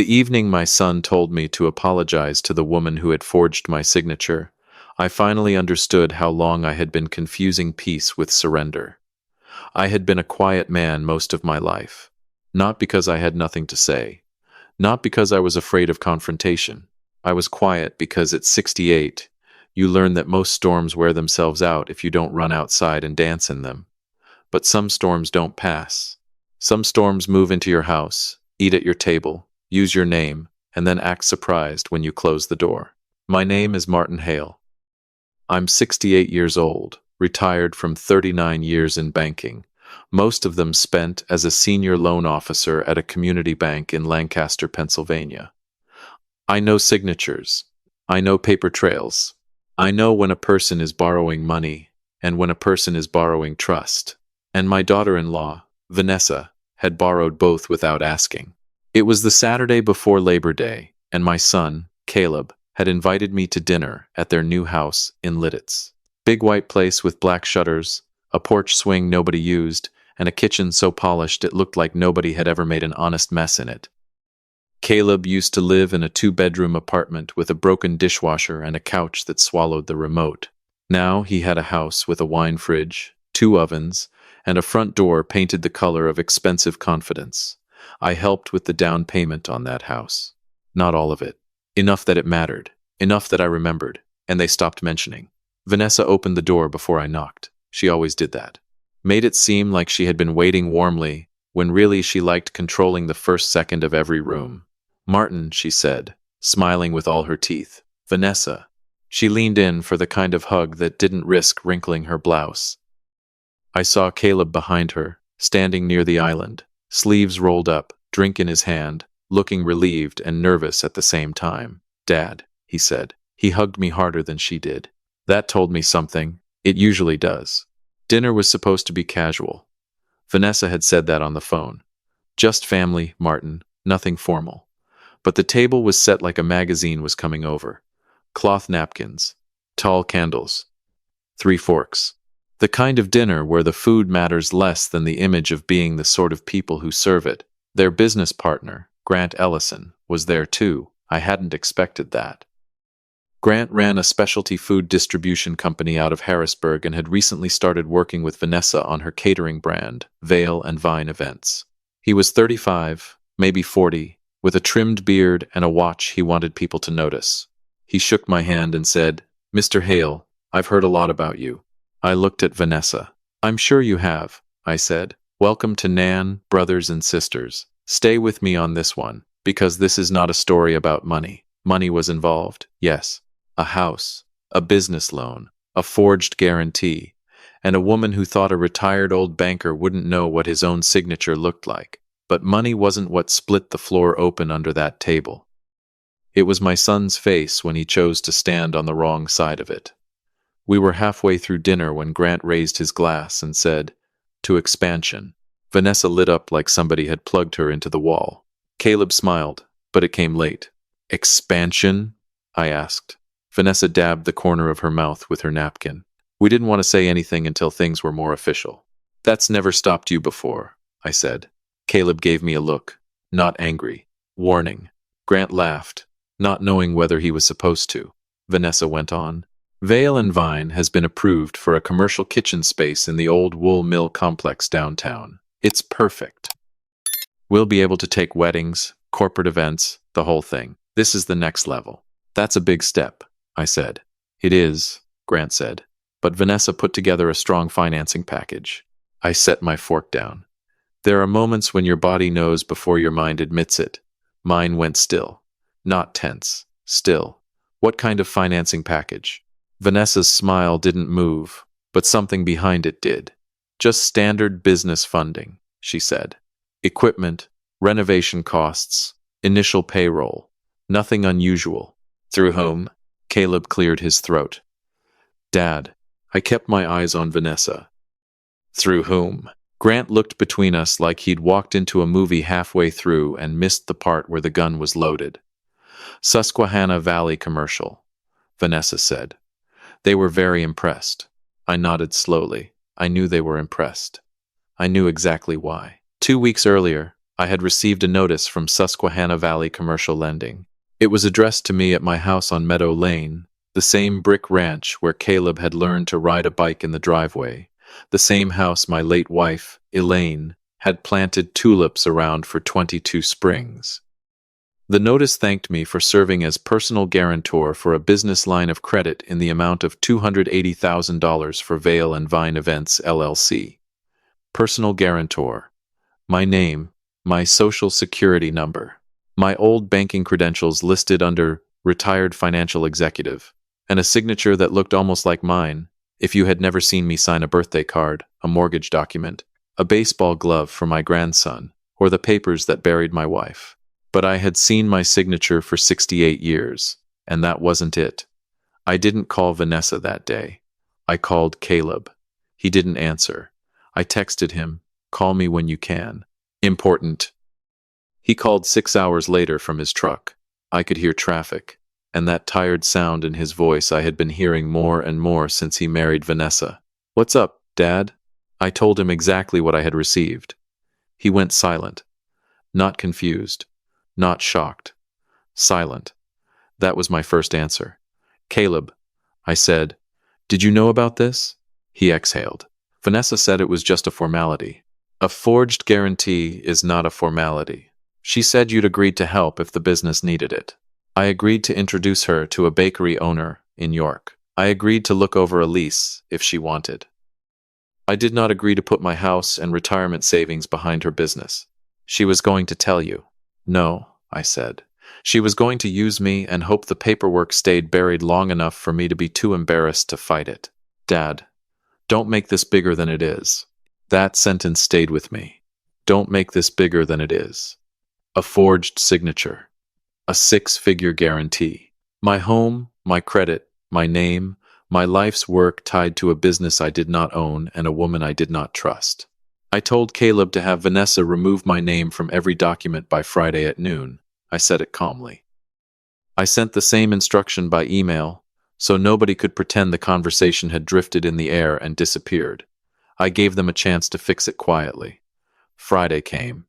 The evening my son told me to apologize to the woman who had forged my signature, I finally understood how long I had been confusing peace with surrender. I had been a quiet man most of my life, not because I had nothing to say, not because I was afraid of confrontation. I was quiet because at 68, you learn that most storms wear themselves out if you don't run outside and dance in them. But some storms don't pass. Some storms move into your house, eat at your table, use your name, and then act surprised when you close the door. My name is Martin Hale. I'm 68 years old, retired from 39 years in banking, most of them spent as a senior loan officer at a community bank in Lancaster, Pennsylvania. I know signatures. I know paper trails. I know when a person is borrowing money and when a person is borrowing trust. And my daughter-in-law, Vanessa, had borrowed both without asking. It was the Saturday before Labor Day, and my son, Caleb, had invited me to dinner at their new house in Lidditz. Big white place with black shutters, a porch swing nobody used, and a kitchen so polished it looked like nobody had ever made an honest mess in it. Caleb used to live in a 2-bedroom apartment with a broken dishwasher and a couch that swallowed the remote. Now he had a house with a wine fridge, 2 ovens, and a front door painted the color of expensive confidence. I helped with the down payment on that house. Not all of it. Enough that it mattered. Enough that I remembered, and they stopped mentioning. Vanessa opened the door before I knocked. She always did that. Made it seem like she had been waiting warmly, when really she liked controlling the first second of every room. "Martin," she said, smiling with all her teeth. "Vanessa." She leaned in for the kind of hug that didn't risk wrinkling her blouse. I saw Caleb behind her, standing near the island, sleeves rolled up, drink in his hand, looking relieved and nervous at the same time. "Dad," he said. He hugged me harder than she did. That told me something. It usually does. Dinner was supposed to be casual. Vanessa had said that on the phone. Just family, Martin, nothing formal. But the table was set like a magazine was coming over. Cloth napkins, tall candles, 3 forks. The kind of dinner where the food matters less than the image of being the sort of people who serve it. Their business partner, Grant Ellison, was there too. I hadn't expected that. Grant ran a specialty food distribution company out of Harrisburg and had recently started working with Vanessa on her catering brand, Vale and Vine Events. He was 35, maybe 40, with a trimmed beard and a watch he wanted people to notice. He shook my hand and said, "Mr. Hale, I've heard a lot about you." I looked at Vanessa. "I'm sure you have," I said. "Welcome to Nan, brothers and sisters. Stay with me on this one, because this is not a story about money. Money was involved, yes. A house, a business loan, a forged guarantee, and a woman who thought a retired old banker wouldn't know what his own signature looked like. But money wasn't what split the floor open under that table. It was my son's face when he chose to stand on the wrong side of it. We were halfway through dinner when Grant raised his glass and said, "To expansion." Vanessa lit up like somebody had plugged her into the wall. Caleb smiled, but it came late. "Expansion?" I asked. Vanessa dabbed the corner of her mouth with her napkin. "We didn't want to say anything until things were more official." "That's never stopped you before," I said. Caleb gave me a look, not angry, warning. Grant laughed, not knowing whether he was supposed to. Vanessa went on. "Vale and Vine has been approved for a commercial kitchen space in the old wool mill complex downtown. It's perfect. We'll be able to take weddings, corporate events, the whole thing. This is the next level." "That's a big step," I said. "It is," Grant said. "But Vanessa put together a strong financing package." I set my fork down. There are moments when your body knows before your mind admits it. Mine went still. Not tense. Still. "What kind of financing package?" Vanessa's smile didn't move, but something behind it did. "Just standard business funding," she said. "Equipment, renovation costs, initial payroll. Nothing unusual." "Through whom?" Caleb cleared his throat. "Dad." I kept my eyes on Vanessa. "Through whom?" Grant looked between us like he'd walked into a movie halfway through and missed the part where the gun was loaded. "Susquehanna Valley commercial," Vanessa said. "They were very impressed." I nodded slowly. I knew they were impressed. I knew exactly why. 2 weeks earlier, I had received a notice from Susquehanna Valley Commercial Lending. It was addressed to me at my house on Meadow Lane, the same brick ranch where Caleb had learned to ride a bike in the driveway, the same house my late wife, Elaine, had planted tulips around for 22 springs. The notice thanked me for serving as personal guarantor for a business line of credit in the amount of $280,000 for Vale and Vine Events, LLC. Personal guarantor. My name, my social security number, my old banking credentials listed under retired financial executive, and a signature that looked almost like mine if you had never seen me sign a birthday card, a mortgage document, a baseball glove for my grandson, or the papers that buried my wife. But I had seen my signature for 68 years, and that wasn't it. I didn't call Vanessa that day. I called Caleb. He didn't answer. I texted him, "Call me when you can. Important." He called 6 hours later from his truck. I could hear traffic, and that tired sound in his voice I had been hearing more and more since he married Vanessa. "What's up, Dad?" I told him exactly what I had received. He went silent. Not confused. Not shocked. Silent. That was my first answer. "Caleb," I said, "did you know about this?" He exhaled. "Vanessa said it was just a formality." "A forged guarantee is not a formality. She said you'd agreed to help if the business needed it. I agreed to introduce her to a bakery owner in York. I agreed to look over a lease if she wanted. I did not agree to put my house and retirement savings behind her business. She was going to tell you." "No," I said. "She was going to use me and hope the paperwork stayed buried long enough for me to be too embarrassed to fight it." "Dad, don't make this bigger than it is." That sentence stayed with me. Don't make this bigger than it is. A forged signature. A 6-figure guarantee. My home, my credit, my name, my life's work tied to a business I did not own and a woman I did not trust. I told Caleb to have Vanessa remove my name from every document by Friday at noon. I said it calmly. I sent the same instruction by email, so nobody could pretend the conversation had drifted in the air and disappeared. I gave them a chance to fix it quietly. Friday came.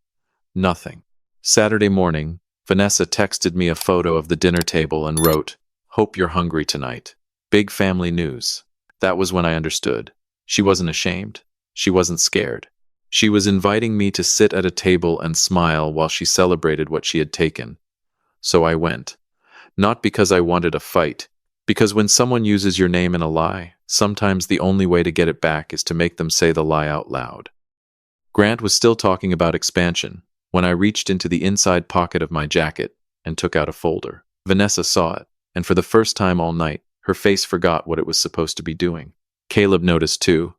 Nothing. Saturday morning, Vanessa texted me a photo of the dinner table and wrote, "Hope you're hungry tonight. Big family news." That was when I understood. She wasn't ashamed. She wasn't scared. She was inviting me to sit at a table and smile while she celebrated what she had taken. So I went. Not because I wanted a fight, because when someone uses your name in a lie, sometimes the only way to get it back is to make them say the lie out loud. Grant was still talking about expansion when I reached into the inside pocket of my jacket and took out a folder. Vanessa saw it, and for the first time all night, her face forgot what it was supposed to be doing. Caleb noticed too.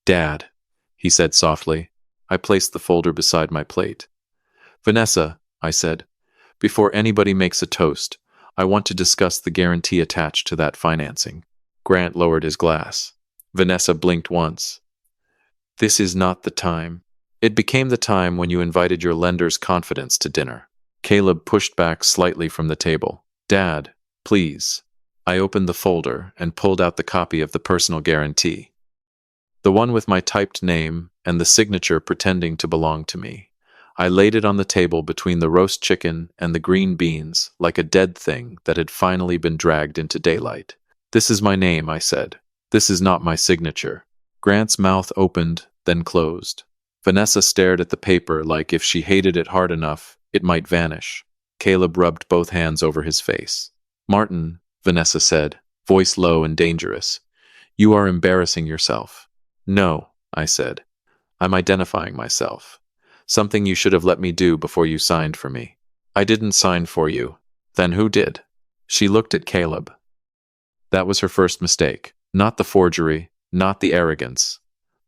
"Dad," he said softly. I placed the folder beside my plate. "Vanessa," I said, "before anybody makes a toast, I want to discuss the guarantee attached to that financing." Grant lowered his glass. Vanessa blinked once. "This is not the time." "It became the time when you invited your lender's confidence to dinner." Caleb pushed back slightly from the table. "Dad, please." I opened the folder and pulled out the copy of the personal guarantee. The one with my typed name and the signature pretending to belong to me. I laid it on the table between the roast chicken and the green beans like a dead thing that had finally been dragged into daylight. "This is my name," I said. "This is not my signature." Grant's mouth opened, then closed. Vanessa stared at the paper like if she hated it hard enough, it might vanish. Caleb rubbed both hands over his face. "Martin," Vanessa said, voice low and dangerous, "you are embarrassing yourself." "No," I said. "I'm identifying myself. Something you should have let me do before you signed for me." "I didn't sign for you." "Then who did?" She looked at Caleb. That was her first mistake. Not the forgery, not the arrogance.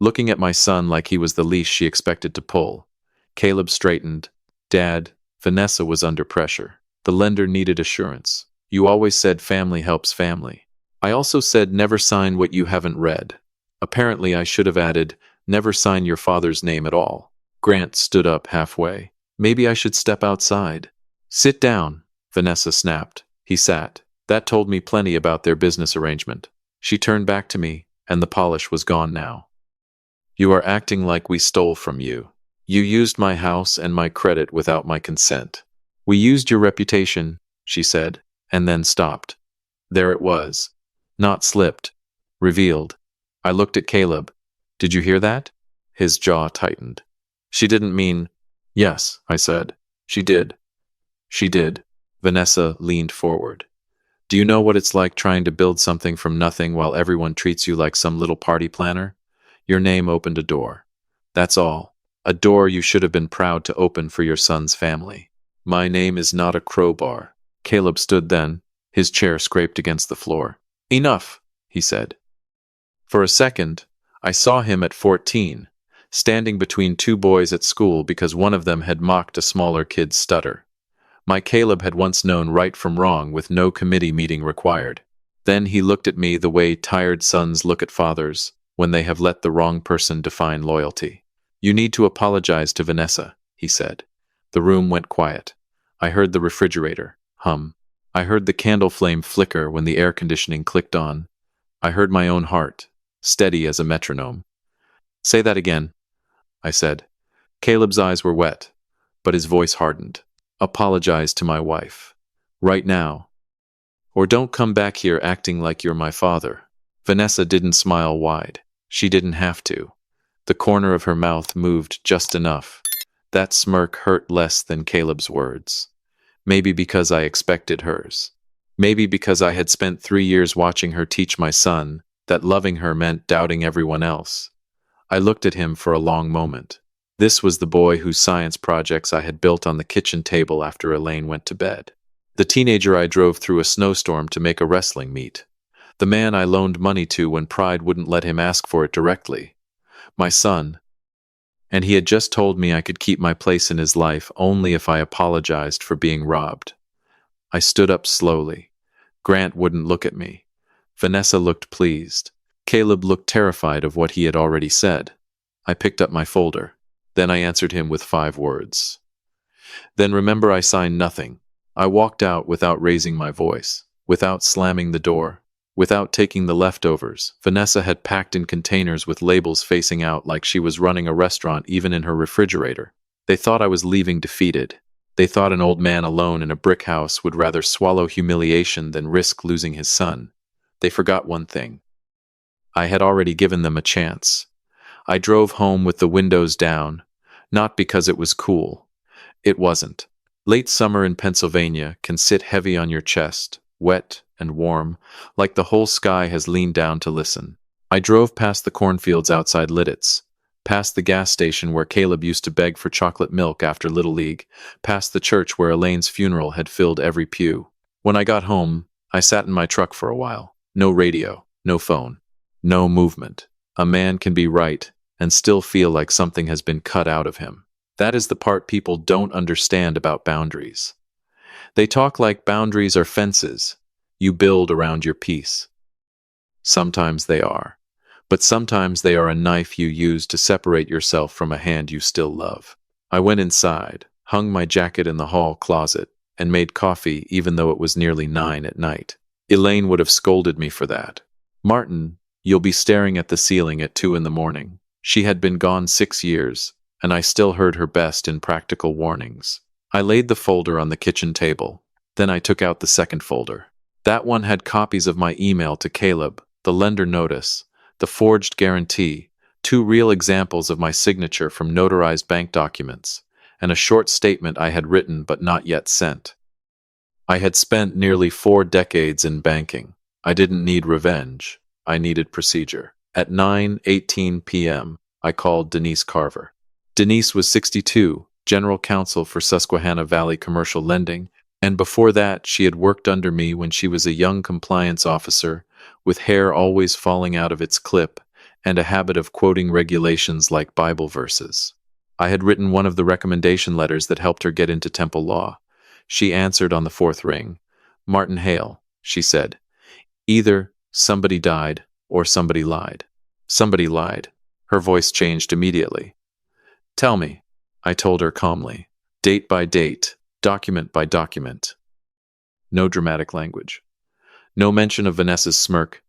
Looking at my son like he was the leash she expected to pull. Caleb straightened. "Dad, Vanessa was under pressure. The lender needed assurance. You always said family helps family. I also said never sign what you haven't read. Apparently I should have added, never sign your father's name at all." Grant stood up halfway. "Maybe I should step outside." "Sit down," Vanessa snapped. He sat. That told me plenty about their business arrangement. She turned back to me, and the polish was gone now. "You are acting like we stole from you. You used my house and my credit without my consent. We used your reputation, she said, and then stopped. There it was. Not slipped. Revealed. I looked at Caleb. Did you hear that? His jaw tightened. She didn't mean... Yes, I said. She did. She did. Vanessa leaned forward. Do you know what it's like trying to build something from nothing while everyone treats you like some little party planner? Your name opened a door. That's all. A door you should have been proud to open for your son's family. My name is not a crowbar. Caleb stood then, his chair scraped against the floor. Enough, he said. For a second, I saw him at 14, standing between two boys at school because one of them had mocked a smaller kid's stutter. My Caleb had once known right from wrong with no committee meeting required. Then he looked at me the way tired sons look at fathers when they have let the wrong person define loyalty. You need to apologize to Vanessa, he said. The room went quiet. I heard the refrigerator hum. I heard the candle flame flicker when the air conditioning clicked on. I heard my own heart, steady as a metronome. Say that again, I said. Caleb's eyes were wet, but his voice hardened. Apologize to my wife. Right now. Or don't come back here acting like you're my father. Vanessa didn't smile wide. She didn't have to. The corner of her mouth moved just enough. That smirk hurt less than Caleb's words. Maybe because I expected hers. Maybe because I had spent 3 years watching her teach my son that loving her meant doubting everyone else. I looked at him for a long moment. This was the boy whose science projects I had built on the kitchen table after Elaine went to bed. The teenager I drove through a snowstorm to make a wrestling meet. The man I loaned money to when pride wouldn't let him ask for it directly. My son. And he had just told me I could keep my place in his life only if I apologized for being robbed. I stood up slowly. Grant wouldn't look at me. Vanessa looked pleased. Caleb looked terrified of what he had already said. I picked up my folder. Then I answered him with 5 words. Then remember I signed nothing. I walked out without raising my voice, without slamming the door, without taking the leftovers. Vanessa had packed in containers with labels facing out like she was running a restaurant even in her refrigerator. They thought I was leaving defeated. They thought an old man alone in a brick house would rather swallow humiliation than risk losing his son. They forgot one thing. I had already given them a chance. I drove home with the windows down, not because it was cool. It wasn't. Late summer in Pennsylvania can sit heavy on your chest, wet and warm, like the whole sky has leaned down to listen. I drove past the cornfields outside Lidditz, past the gas station where Caleb used to beg for chocolate milk after Little League, past the church where Elaine's funeral had filled every pew. When I got home, I sat in my truck for a while. No radio, no phone, no movement. A man can be right and still feel like something has been cut out of him. That is the part people don't understand about boundaries. They talk like boundaries are fences you build around your peace. Sometimes they are, but sometimes they are a knife you use to separate yourself from a hand you still love. I went inside, hung my jacket in the hall closet, and made coffee even though it was nearly 9 at night. Elaine would have scolded me for that. Martin, you'll be staring at the ceiling at 2 in the morning. She had been gone 6 years, and I still heard her best in practical warnings. I laid the folder on the kitchen table. Then I took out the second folder. That one had copies of my email to Caleb, the lender notice, the forged guarantee, 2 real examples of my signature from notarized bank documents, and a short statement I had written but not yet sent. I had spent nearly 4 decades in banking. I didn't need revenge. I needed procedure. At 9:18 p.m., I called Denise Carver. Denise was 62, general counsel for Susquehanna Valley Commercial Lending, and before that she had worked under me when she was a young compliance officer with hair always falling out of its clip and a habit of quoting regulations like Bible verses. I had written one of the recommendation letters that helped her get into Temple Law. She answered on the 4th ring. Martin Hale, she said. Either somebody died or somebody lied. Somebody lied. Her voice changed immediately. Tell me, I told her calmly. Date by date, document by document. No dramatic language. No mention of Vanessa's smirk.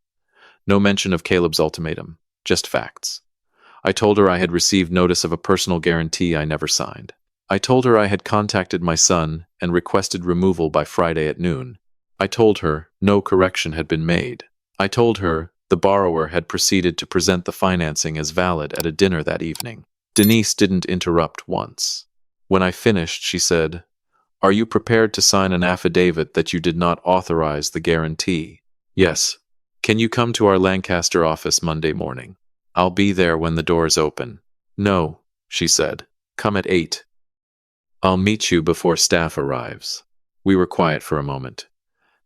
No mention of Caleb's ultimatum. Just facts. I told her I had received notice of a personal guarantee I never signed. I told her I had contacted my son and requested removal by Friday at noon. I told her no correction had been made. I told her the borrower had proceeded to present the financing as valid at a dinner that evening. Denise didn't interrupt once. When I finished, she said, "Are you prepared to sign an affidavit that you did not authorize the guarantee?" "Yes." "Can you come to our Lancaster office Monday morning? I'll be there when the doors open." "No," she said. "Come at 8. I'll meet you before staff arrives." We were quiet for a moment.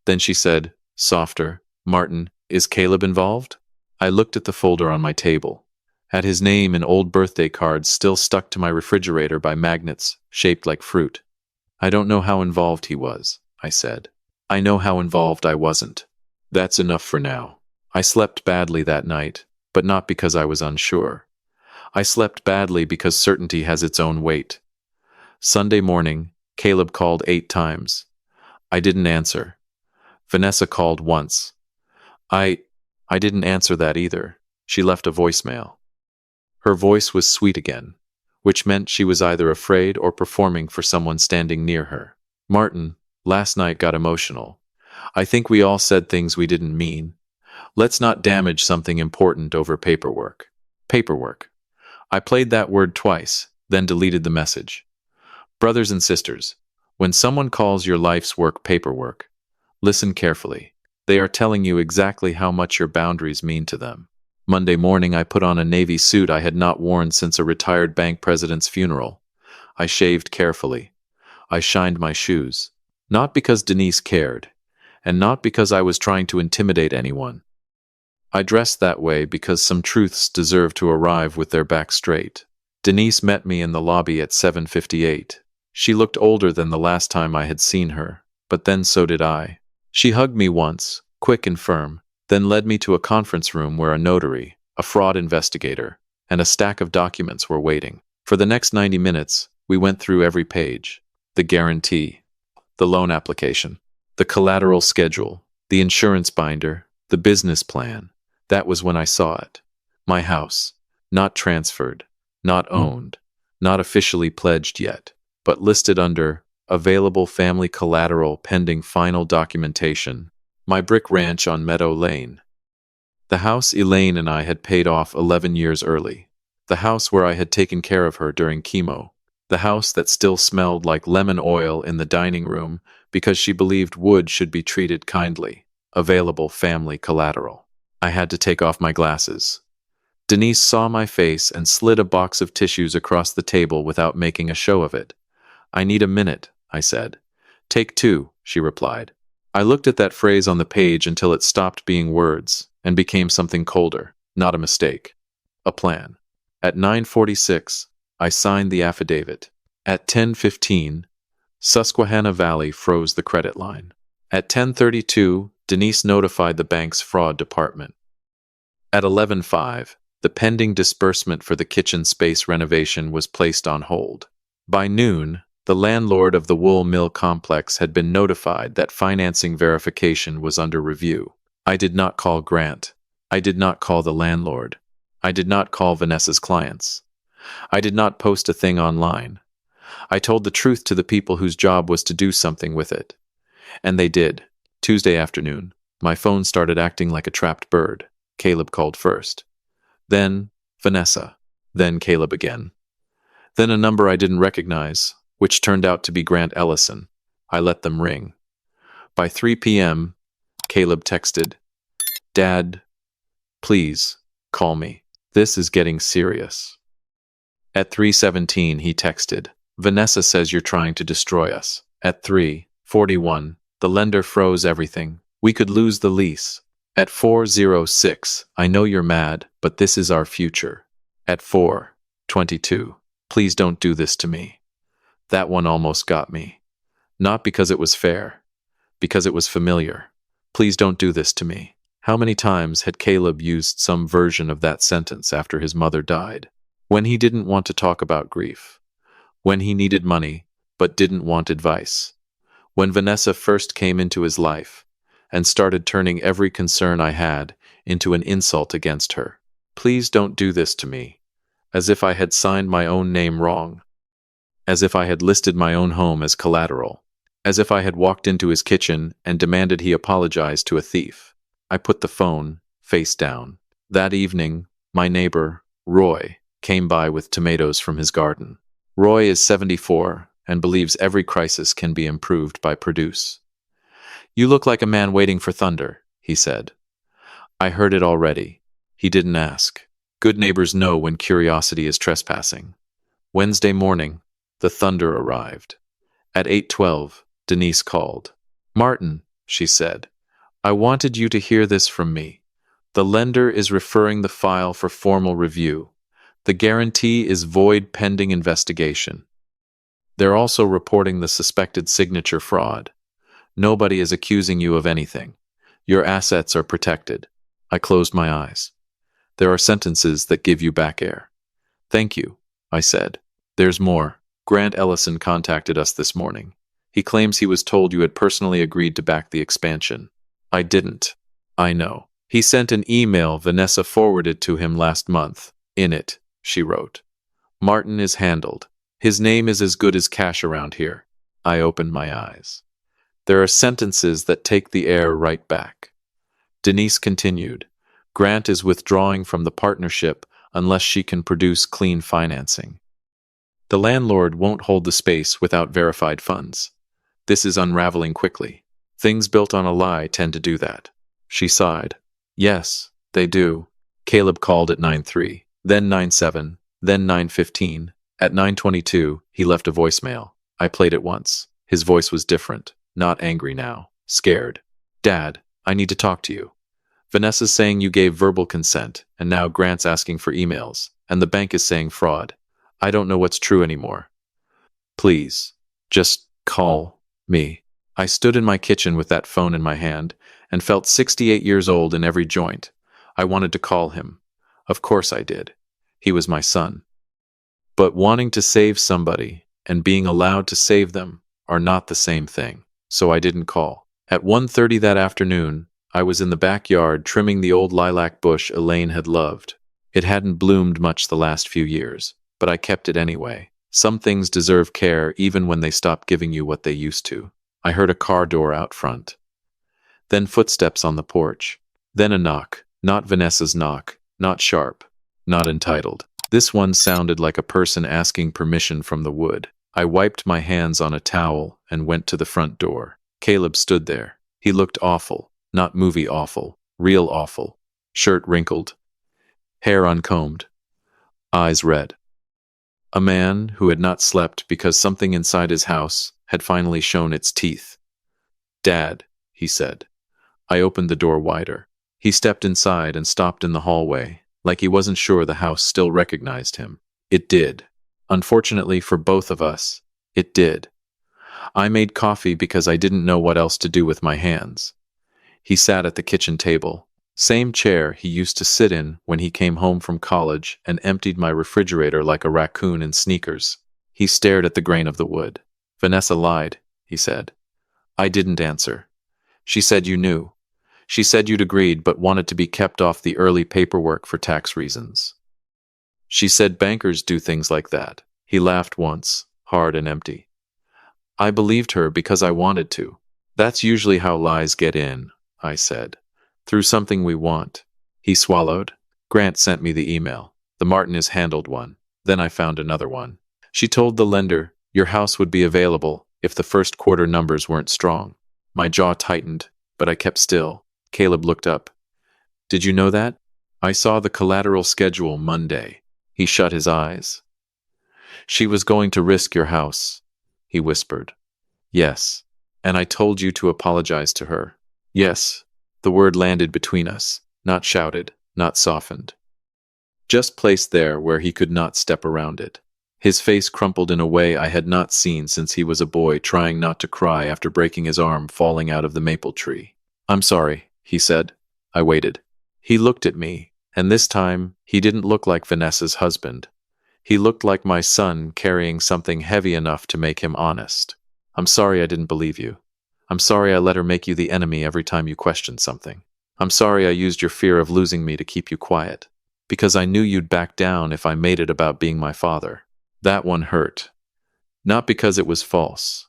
Then she said, softer, "Martin, is Caleb involved?" I looked at the folder on my table. Had his name in old birthday cards still stuck to my refrigerator by magnets shaped like fruit. "I don't know how involved he was," I said. "I know how involved I wasn't. That's enough for now." I slept badly that night, but not because I was unsure. I slept badly because certainty has its own weight. Sunday morning, Caleb called 8 times. I didn't answer. Vanessa called once. I didn't answer that either. She left a voicemail. Her voice was sweet again, which meant she was either afraid or performing for someone standing near her. "Martin, last night got emotional. I think we all said things we didn't mean. Let's not damage something important over paperwork." Paperwork. I played that word twice, then deleted the message. Brothers and sisters, when someone calls your life's work paperwork, listen carefully. They are telling you exactly how much your boundaries mean to them. Monday morning, I put on a navy suit I had not worn since a retired bank president's funeral. I shaved carefully. I shined my shoes. Not because Denise cared, and not because I was trying to intimidate anyone. I dressed that way because some truths deserve to arrive with their back straight. Denise met me in the lobby at 7:58. She looked older than the last time I had seen her, but then so did I. She hugged me once, quick and firm, then led me to a conference room where a notary, a fraud investigator, and a stack of documents were waiting. For the next 90 minutes, we went through every page. The guarantee, the loan application, the collateral schedule, the insurance binder, the business plan. That was when I saw it. My house, not transferred, not owned, not officially pledged yet, but listed under available family collateral pending final documentation. My brick ranch on Meadow Lane. The house Elaine and I had paid off 11 years early. The house where I had taken care of her during chemo. The house that still smelled like lemon oil in the dining room because she believed wood should be treated kindly. Available family collateral. I had to take off my glasses. Denise saw my face and slid a box of tissues across the table without making a show of it. "I need a minute," I said. "Take 2, she replied. I looked at that phrase on the page until it stopped being words and became something colder, not a mistake. A plan. At 9:46, I signed the affidavit. At 10:15, Susquehanna Valley froze the credit line. At 10:32, Denise notified the bank's fraud department. At 11:05, the pending disbursement for the kitchen space renovation was placed on hold. By noon, the landlord of the wool mill complex had been notified that financing verification was under review. I did not call Grant. I did not call the landlord. I did not call Vanessa's clients. I did not post a thing online. I told the truth to the people whose job was to do something with it. And they did. Tuesday afternoon, my phone started acting like a trapped bird. Caleb called first. Then Vanessa. Then Caleb again. Then a number I didn't recognize, which turned out to be Grant Ellison. I let them ring. By 3 p.m., Caleb texted, "Dad, please, call me. This is getting serious." At 3:17, he texted, "Vanessa says you're trying to destroy us." At 3:41, the lender froze everything. We could lose the lease. At 4:06, "I know you're mad, but this is our future." At 4:22, "Please don't do this to me." That one almost got me. Not because it was fair, because it was familiar. "Please don't do this to me." How many times had Caleb used some version of that sentence after his mother died? When he didn't want to talk about grief. When he needed money, but didn't want advice. When Vanessa first came into his life and started turning every concern I had into an insult against her. "Please don't do this to me." as if I had signed my own name wrong, as if I had listed my own home as collateral, as if I had walked into his kitchen and demanded he apologize to a thief. I put the phone face down. That evening, my neighbor, Roy, came by with tomatoes from his garden. Roy is 74 and believes every crisis can be improved by produce. "You look like a man waiting for thunder," he said. I heard it already. He didn't ask. Good neighbors know when curiosity is trespassing. Wednesday morning, the thunder arrived. At 8:12, Denise called. "Martin," she said, "I wanted you to hear this from me. The lender is referring the file for formal review. The guarantee is void pending investigation. They're also reporting the suspected signature fraud. Nobody is accusing you of anything. Your assets are protected." I closed my eyes. There are sentences that give you back air. "Thank you," I said. "There's more. Grant Ellison contacted us this morning. He claims he was told you had personally agreed to back the expansion." "I didn't." "I know. He sent an email Vanessa forwarded to him last month. In it, she wrote, 'Martin is handled. His name is as good as cash around here.'" I opened my eyes. There are sentences that take the air right back. Denise continued, "Grant is withdrawing from the partnership unless she can produce clean financing. The landlord won't hold the space without verified funds. This is unraveling quickly. Things built on a lie tend to do that." She sighed. "Yes, they do." Caleb called at 9:03, then 9:07, then 9:15. At 9:22, he left a voicemail. I played it once. His voice was different, not angry now, scared. "Dad, I need to talk to you. Vanessa's saying you gave verbal consent, and now Grant's asking for emails, and the bank is saying fraud. I don't know what's true anymore. Please, just call me." I stood in my kitchen with that phone in my hand and felt 68 years old in every joint. I wanted to call him. Of course I did. He was my son. But wanting to save somebody and being allowed to save them are not the same thing, so I didn't call. At 1:30 that afternoon, I was in the backyard trimming the old lilac bush Elaine had loved. It hadn't bloomed much the last few years, but I kept it anyway. Some things deserve care even when they stop giving you what they used to. I heard a car door out front. Then footsteps on the porch. Then a knock. Not Vanessa's knock. Not sharp. Not entitled. This one sounded like a person asking permission from the wood. I wiped my hands on a towel and went to the front door. Caleb stood there. He looked awful. Not movie awful. Real awful. Shirt wrinkled. Hair uncombed. Eyes red. A man who had not slept because something inside his house had finally shown its teeth. "Dad," he said. I opened the door wider. He stepped inside and stopped in the hallway, like he wasn't sure the house still recognized him. It did. Unfortunately for both of us, it did. I made coffee because I didn't know what else to do with my hands. He sat at the kitchen table, same chair he used to sit in when he came home from college and emptied my refrigerator like a raccoon in sneakers. He stared at the grain of the wood. "Vanessa lied," he said. I didn't answer. "She said you knew. She said you'd agreed but wanted to be kept off the early paperwork for tax reasons. She said bankers do things like that." He laughed once, hard and empty. "I believed her because I wanted to. That's usually how lies get in," I said. "Through something we want." He swallowed. "Grant sent me the email. The Martin is handled one. Then I found another one. She told the lender your house would be available if the first quarter numbers weren't strong." My jaw tightened, but I kept still. Caleb looked up. "Did you know that?" "I saw the collateral schedule Monday." He shut his eyes. "She was going to risk your house," he whispered. "Yes. And I told you to apologize to her." "Yes." The word landed between us, not shouted, not softened. Just placed there where he could not step around it. His face crumpled in a way I had not seen since he was a boy trying not to cry after breaking his arm falling out of the maple tree. "I'm sorry," he said. I waited. He looked at me, and this time he didn't look like Vanessa's husband. He looked like my son carrying something heavy enough to make him honest. "I'm sorry I didn't believe you. I'm sorry I let her make you the enemy every time you questioned something. I'm sorry I used your fear of losing me to keep you quiet. Because I knew you'd back down if I made it about being my father. That one hurt. Not because it was false.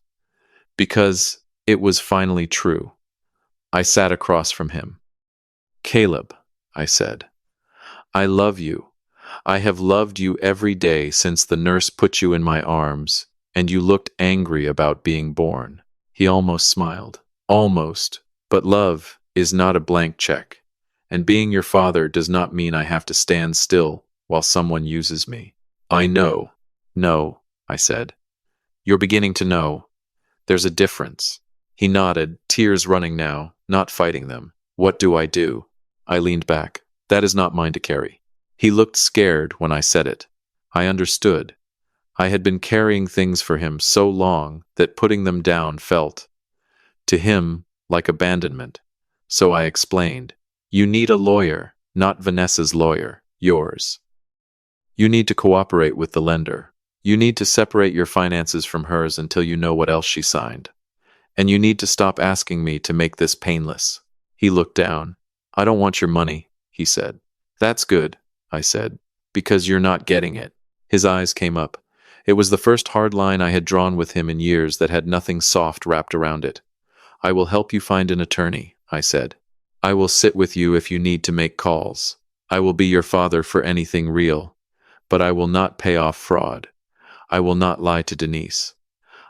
Because it was finally true. I sat across from him. Caleb, I said, I love you. I have loved you every day since the nurse put you in my arms, and you looked angry about being born. He almost smiled. Almost. But love is not a blank check. And being your father does not mean I have to stand still while someone uses me. I know. No, I said. You're beginning to know. There's a difference. He nodded, tears running now, not fighting them. What do I do? I leaned back. That is not mine to carry. He looked scared when I said it. I understood. I had been carrying things for him so long that putting them down felt, to him, like abandonment. So I explained. You need a lawyer, not Vanessa's lawyer, yours. You need to cooperate with the lender. You need to separate your finances from hers until you know what else she signed. And you need to stop asking me to make this painless. He looked down. I don't want your money, he said. That's good, I said, because you're not getting it. His eyes came up. It was the first hard line I had drawn with him in years that had nothing soft wrapped around it. I will help you find an attorney, I said. I will sit with you if you need to make calls. I will be your father for anything real. But I will not pay off fraud. I will not lie to Denise.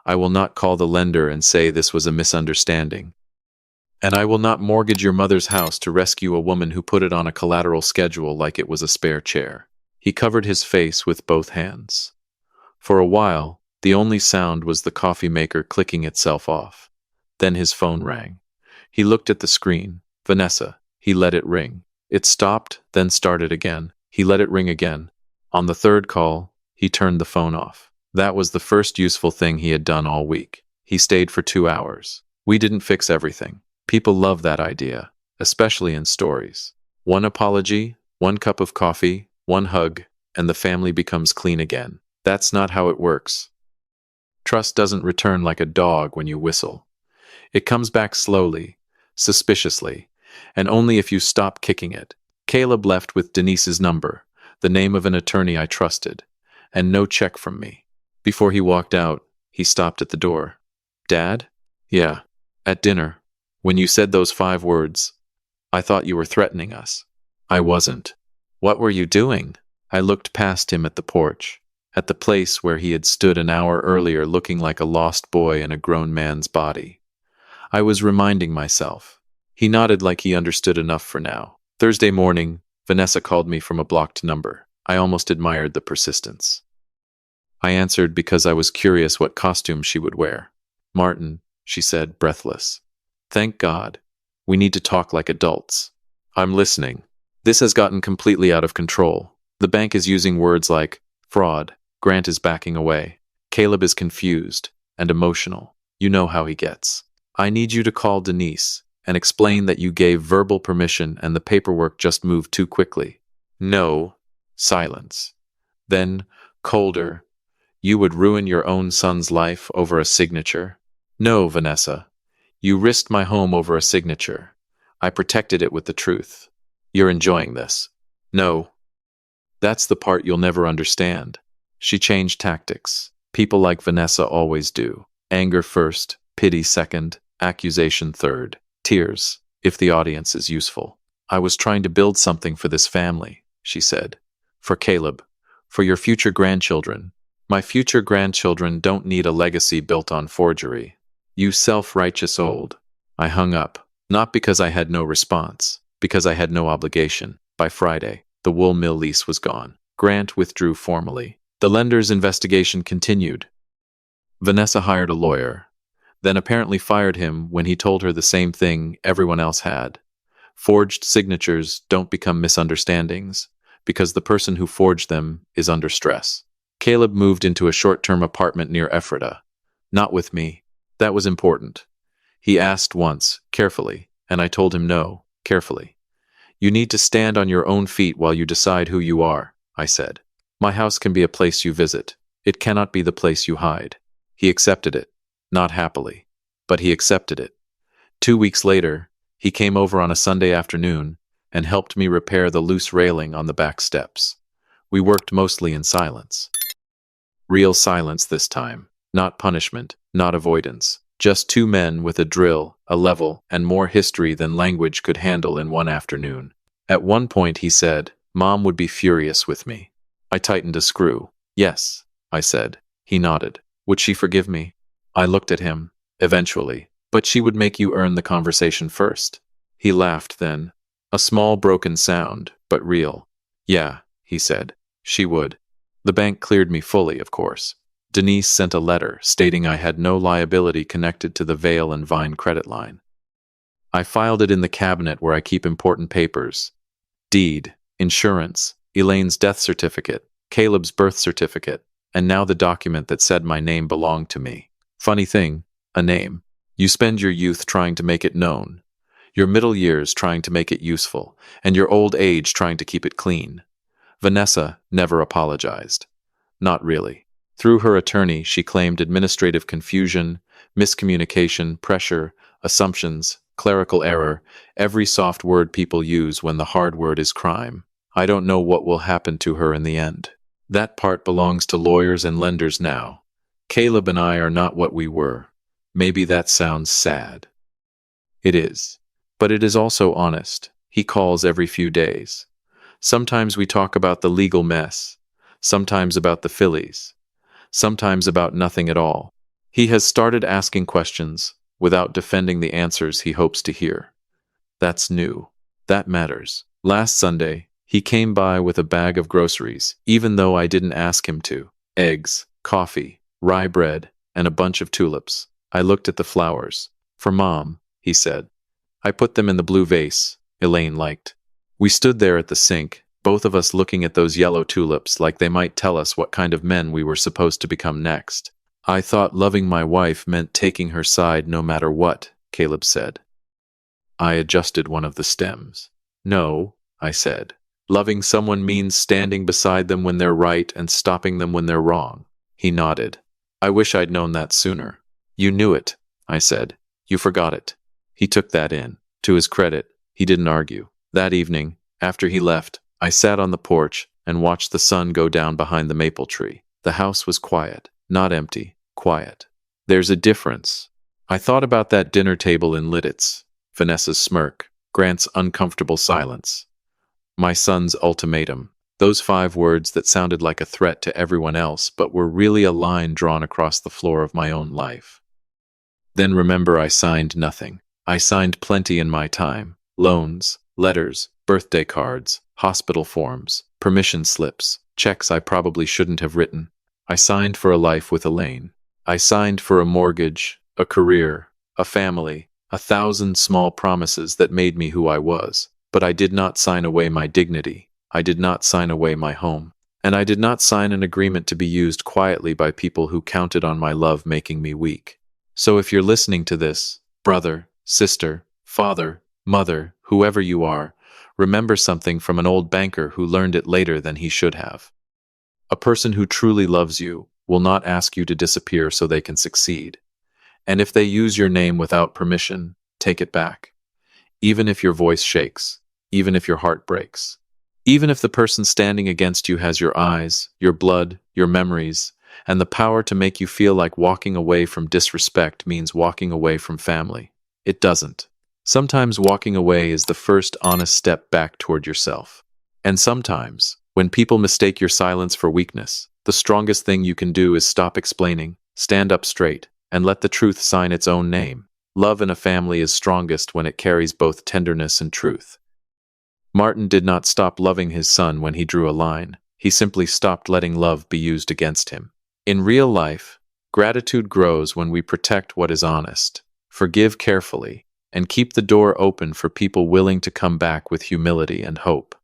I will not call the lender and say this was a misunderstanding. And I will not mortgage your mother's house to rescue a woman who put it on a collateral schedule like it was a spare chair. He covered his face with both hands. For a while, the only sound was the coffee maker clicking itself off. Then his phone rang. He looked at the screen. Vanessa. He let it ring. It stopped, then started again. He let it ring again. On the third call, he turned the phone off. That was the first useful thing he had done all week. He stayed for 2 hours. We didn't fix everything. People love that idea, especially in stories. One apology, one cup of coffee, one hug, and the family becomes clean again. That's not how it works. Trust doesn't return like a dog when you whistle. It comes back slowly, suspiciously, and only if you stop kicking it. Caleb left with Denise's number, the name of an attorney I trusted, and no check from me. Before he walked out, he stopped at the door. Dad? Yeah, at dinner. When you said those 5 words, I thought you were threatening us. I wasn't. What were you doing? I looked past him at the porch, at the place where he had stood an hour earlier looking like a lost boy in a grown man's body. I was reminding myself. He nodded like he understood enough for now. Thursday morning, Vanessa called me from a blocked number. I almost admired the persistence. I answered because I was curious what costume she would wear. Martin, she said, breathless. Thank God. We need to talk like adults. I'm listening. This has gotten completely out of control. The bank is using words like fraud. Grant is backing away. Caleb is confused and emotional. You know how he gets. I need you to call Denise and explain that you gave verbal permission and the paperwork just moved too quickly. No. Silence. Then, colder. You would ruin your own son's life over a signature? No, Vanessa. You risked my home over a signature. I protected it with the truth. You're enjoying this. No. That's the part you'll never understand. She changed tactics. People like Vanessa always do. Anger first, pity second, accusation third, tears, if the audience is useful. I was trying to build something for this family, she said. For Caleb. For your future grandchildren. My future grandchildren don't need a legacy built on forgery. You self-righteous old. I hung up, not because I had no response, because I had no obligation. By Friday, the wool mill lease was gone. Grant withdrew formally. The lender's investigation continued. Vanessa hired a lawyer, then apparently fired him when he told her the same thing everyone else had. Forged signatures don't become misunderstandings, because the person who forged them is under stress. Caleb moved into a short-term apartment near Ephrata. Not with me. That was important. He asked once, carefully, and I told him no, carefully. You need to stand on your own feet while you decide who you are, I said. My house can be a place you visit. It cannot be the place you hide. He accepted it. Not happily. But he accepted it. 2 weeks later, he came over on a Sunday afternoon and helped me repair the loose railing on the back steps. We worked mostly in silence. Real silence this time. Not punishment, not avoidance. Just two men with a drill, a level, and more history than language could handle in one afternoon. At one point he said, "Mom would be furious with me." I tightened a screw. "Yes," I said. He nodded. "Would she forgive me?" I looked at him. "Eventually. But she would make you earn the conversation first." He laughed then. A small broken sound, but real. "Yeah," he said. "She would." The bank cleared me fully, of course. Denise sent a letter stating I had no liability connected to the Vale and Vine credit line. I filed it in the cabinet where I keep important papers. Deed, insurance, Elaine's death certificate, Caleb's birth certificate, and now the document that said my name belonged to me. Funny thing, a name. You spend your youth trying to make it known, your middle years trying to make it useful, and your old age trying to keep it clean. Vanessa never apologized. Not really. Through her attorney, she claimed administrative confusion, miscommunication, pressure, assumptions, clerical error, every soft word people use when the hard word is crime. I don't know what will happen to her in the end. That part belongs to lawyers and lenders now. Caleb and I are not what we were. Maybe that sounds sad. It is. But it is also honest. He calls every few days. Sometimes we talk about the legal mess, sometimes about the Phillies, sometimes about nothing at all. He has started asking questions without defending the answers he hopes to hear. That's new. That matters. Last Sunday, he came by with a bag of groceries, even though I didn't ask him to. Eggs, coffee, rye bread, and a bunch of tulips. I looked at the flowers. "For Mom," he said. I put them in the blue vase Elaine liked. We stood there at the sink, both of us looking at those yellow tulips like they might tell us what kind of men we were supposed to become next. "I thought loving my wife meant taking her side no matter what," Caleb said. I adjusted one of the stems. "No," I said. "Loving someone means standing beside them when they're right and stopping them when they're wrong." He nodded. "I wish I'd known that sooner." "You knew it," I said. "You forgot it." He took that in. To his credit, he didn't argue. That evening, after he left, I sat on the porch and watched the sun go down behind the maple tree. The house was quiet, not empty, quiet. There's a difference. I thought about that dinner table in Lidditz, Vanessa's smirk, Grant's uncomfortable silence, my son's ultimatum, those 5 words that sounded like a threat to everyone else but were really a line drawn across the floor of my own life. Then remember, I signed nothing. I signed plenty in my time. Loans, letters, birthday cards, hospital forms, permission slips, checks I probably shouldn't have written. I signed for a life with Elaine. I signed for a mortgage, a career, a family, 1,000 small promises that made me who I was. But I did not sign away my dignity. I did not sign away my home. And I did not sign an agreement to be used quietly by people who counted on my love making me weak. So if you're listening to this, brother, sister, father, mother, whoever you are, remember something from an old banker who learned it later than he should have. A person who truly loves you will not ask you to disappear so they can succeed. And if they use your name without permission, take it back. Even if your voice shakes, even if your heart breaks, even if the person standing against you has your eyes, your blood, your memories, and the power to make you feel like walking away from disrespect means walking away from family. It doesn't. Sometimes walking away is the first honest step back toward yourself. And sometimes, when people mistake your silence for weakness, the strongest thing you can do is stop explaining, stand up straight, and let the truth sign its own name. Love in a family is strongest when it carries both tenderness and truth. Martin did not stop loving his son when he drew a line. He simply stopped letting love be used against him. In real life, gratitude grows when we protect what is honest, forgive carefully, and keep the door open for people willing to come back with humility and hope.